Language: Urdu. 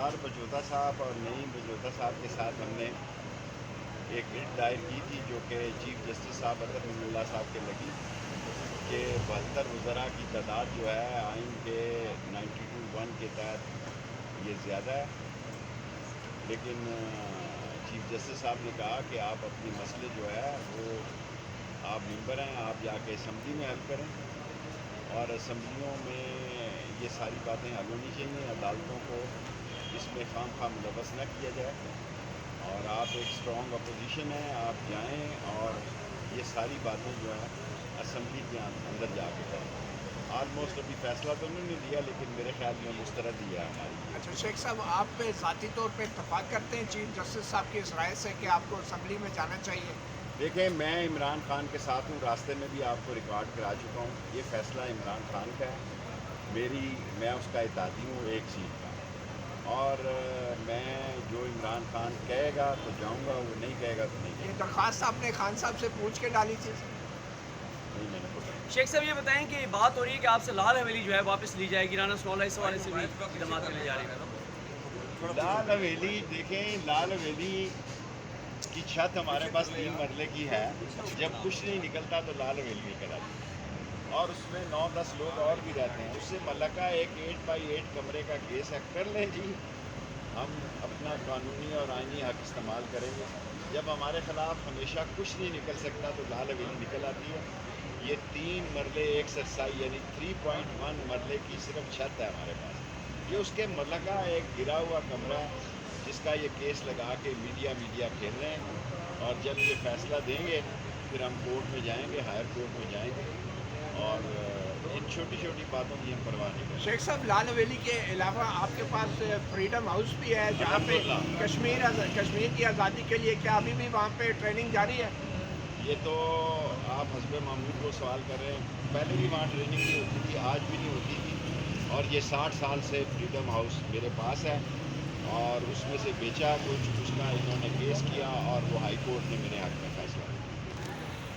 سردار بجوتا صاحب اور نعیم بجوتا صاحب کے ساتھ ہم نے ایک رٹ دائر کی تھی جو کہ چیف جسٹس صاحب اطہر من اللہ صاحب کے لگی کہ 72 وزراء کی تعداد جو ہے آئین کے 92(1) کے تحت یہ زیادہ ہے، لیکن چیف جسٹس صاحب نے کہا کہ آپ اپنی مسئلے جو ہے وہ آپ ممبر ہیں، آپ جا کے اسمبلی میں حل کریں، اور اسمبلیوں میں یہ ساری باتیں حل ہونی چاہیے، عدالتوں کو اس میں خام خواہ ملوث نہ کیا جائے، اور آپ ایک اسٹرانگ اپوزیشن ہیں، آپ جائیں اور یہ ساری باتیں جو ہیں اسمبلی کے اندر جا کے کریں۔ آلموسٹ ابھی فیصلہ تو انہوں نے دیا، لیکن میرے خیال میں مسترد دیا ہے ہماری۔ اچھا شیخ صاحب، آپ پہ ذاتی طور پہ اتفاق کرتے ہیں چیف جسٹس صاحب کی اس رائے سے کہ آپ کو اسمبلی میں جانا چاہیے؟ دیکھیں، میں عمران خان کے ساتھ ہوں، راستے میں بھی آپ کو ریکارڈ کرا چکا ہوں، یہ فیصلہ عمران خان کا ہے، میں اس کا اطاعتی ہوں ایک سیٹ کا، اور میں جو عمران خان کہے گا تو جاؤں گا، وہ نہیں کہے گا تو نہیں یہ جاؤں درخواست آپ نے خان صاحب سے پوچھ کے ڈالی تھی؟ گا، نہیں میں نے پوچھا۔ شیخ صاحب یہ بتائیں کہ بات ہو رہی ہے کہ آپ سے لال حویلی جو ہے واپس لی جائے گی، رانا ثناء اللہ، اس حوالے سے بھی اقدامات کرنے جا رہے ہیں۔ لال حویلی، دیکھیں لال حویلی کی چھت ہمارے پاس 3 مرلے کی ہے، جب کچھ نہیں نکلتا تو لال حویلی نکل آتی، اور اس میں 9-10 لوگ اور بھی رہتے ہیں، اس سے ملکہ ایک 8x8 کمرے کا کیس ہے، کر لیں جی، ہم اپنا قانونی اور آئینی حق استعمال کریں گے۔ جب ہمارے خلاف ہمیشہ کچھ نہیں نکل سکتا تو لال حویلی نکل آتی ہے۔ یہ 3 مرلے ایک سرسائی یعنی 3.1 مرلے کی صرف چھت ہے ہمارے پاس، یہ اس کے ملکہ ایک گرا ہوا کمرہ ہے جس کا یہ کیس لگا کے میڈیا کھیل رہے ہیں، اور جب یہ فیصلہ دیں گے پھر ہم کورٹ میں جائیں گے، ہائر کورٹ میں جائیں گے، اور ان چھوٹی چھوٹی باتوں کی ہم پرواہ نہیں کریں۔ شیخ صاحب، لال حویلی کے علاوہ آپ کے پاس فریڈم ہاؤس بھی ہے جہاں پہ الحمدللہ کشمیر کی آزادی کے لیے، کیا ابھی بھی وہاں پہ ٹریننگ جاری ہے؟ یہ تو آپ حسب معمول کو سوال کر رہے ہیں، پہلے بھی وہاں ٹریننگ نہیں ہوتی تھی، آج بھی نہیں ہوتی تھی، اور یہ 60 سال سے فریڈم ہاؤس میرے پاس ہے، اور اس میں سے بیچا کچھ، اس کا انہوں نے کیس کیا اور وہ ہائی کورٹ نے میرے حق میں فیصلہ دیا۔